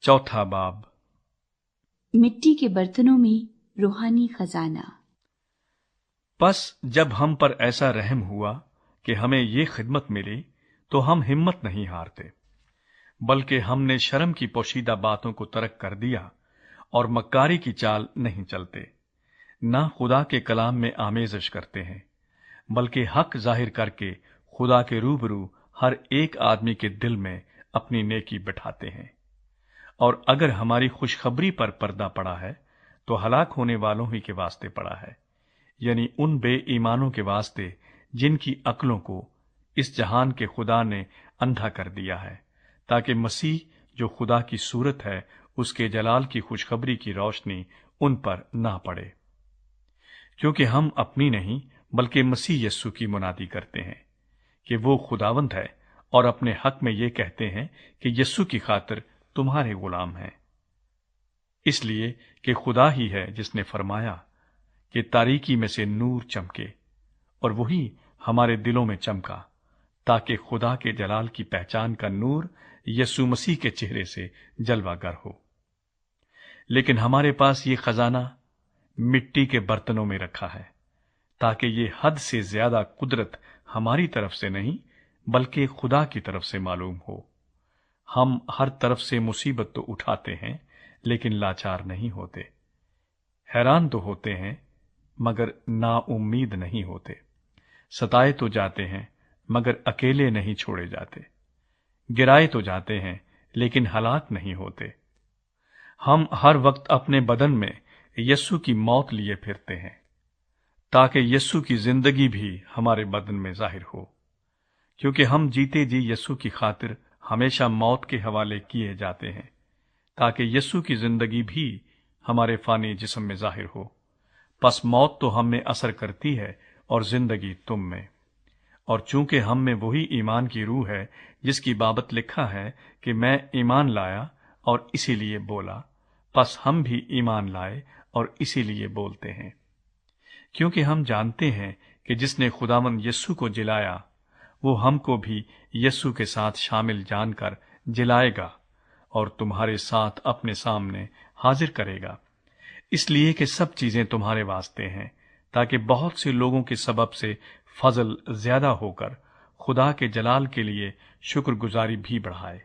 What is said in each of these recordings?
चौथा बाब। मिट्टी के बर्तनों में रूहानी खजाना। बस जब हम पर ऐसा रहम हुआ कि हमें ये खिदमत मिली तो हम हिम्मत नहीं हारते, बल्कि हमने शर्म की पोशीदा बातों को तर्क कर दिया और मक्कारी की चाल नहीं चलते। ना खुदा के कलाम में आमेज़श करते हैं, बल्कि हक जाहिर करके खुदा के रूबरू हर एक आदमी के दिल में अपनी नेकी बिठाते हैं। और अगर हमारी खुशखबरी पर पर्दा पड़ा है तो हलाक होने वालों ही के वास्ते पड़ा है, यानी उन बेईमानों के वास्ते जिनकी अक्लों को इस जहान के खुदा ने अंधा कर दिया है, ताकि मसीह जो खुदा की सूरत है उसके जलाल की खुशखबरी की रोशनी उन पर ना पड़े। क्योंकि हम अपनी नहीं बल्कि मसीह यस्सु की मुनादी करते हैं कि वो खुदावंद है, और अपने हक में ये कहते हैं कि यस्सु की खातिर तुम्हारे गुलाम हैं। इसलिए कि खुदा ही है जिसने फरमाया कि तारीकी में से नूर चमके, और वही हमारे दिलों में चमका, ताकि खुदा के जलाल की पहचान का नूर यस्सु मसीह के चेहरे से जलवागर हो। लेकिन हमारे पास ये खजाना मिट्टी के बर्तनों में रखा है, ताकि ये हद से ज्यादा कुदरत हमारी तरफ से नहीं बल्कि खुदा की तरफ से मालूम हो। हम हर तरफ से मुसीबत तो उठाते हैं लेकिन लाचार नहीं होते, हैरान तो होते हैं मगर नाउम्मीद नहीं होते, सताए तो जाते हैं मगर अकेले नहीं छोड़े जाते, गिराए तो जाते हैं लेकिन हलाक नहीं होते। हम हर वक्त अपने बदन में यस्सु की मौत लिए फिरते हैं, ताकि यस्सु की जिंदगी भी हमारे बदन में जाहिर हो। क्योंकि हम जीते जी यस्सु की खातिर हमेशा मौत के हवाले किए जाते हैं, ताकि यस्सु की जिंदगी भी हमारे फानी जिस्म में जाहिर हो। पस मौत तो हम में असर करती है और जिंदगी तुम में। और चूंकि हम में वही ईमान की रूह है जिसकी बाबत लिखा है कि मैं ईमान लाया और इसीलिए बोला, पस हम भी ईमान लाए और इसीलिए बोलते हैं। क्योंकि हम जानते हैं कि जिसने खुदावंद यस्सु को जिलाया वो हमको भी यस्सु के साथ शामिल जानकर जिलाएगा और तुम्हारे साथ अपने सामने हाजिर करेगा। इसलिए कि सब चीजें तुम्हारे वास्ते हैं, ताकि बहुत से लोगों के सबब से फजल ज्यादा होकर खुदा के जलाल के लिए शुक्रगुजारी भी बढ़ाए।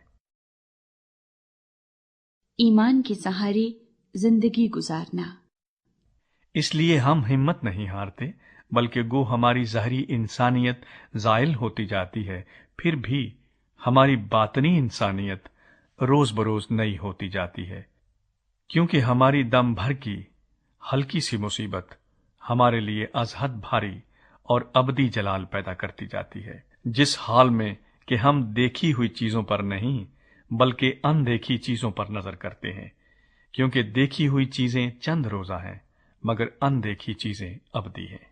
ईमान के सहारे जिंदगी गुजारना। इसलिए हम हिम्मत नहीं हारते, बल्कि गो हमारी ज़ाहिरी इंसानियत ज़ाइल होती जाती है, फिर भी हमारी बातनी इंसानियत रोज बरोज नई होती जाती है। क्योंकि हमारी दम भर की हल्की सी मुसीबत हमारे लिए अजहद भारी और अबदी जलाल पैदा करती जाती है, जिस हाल में कि हम देखी हुई चीजों पर नहीं बल्कि अनदेखी चीजों पर नजर करते हैं। क्योंकि देखी हुई चीजें चंद रोजा हैं, मगर अनदेखी चीजें अबदी हैं।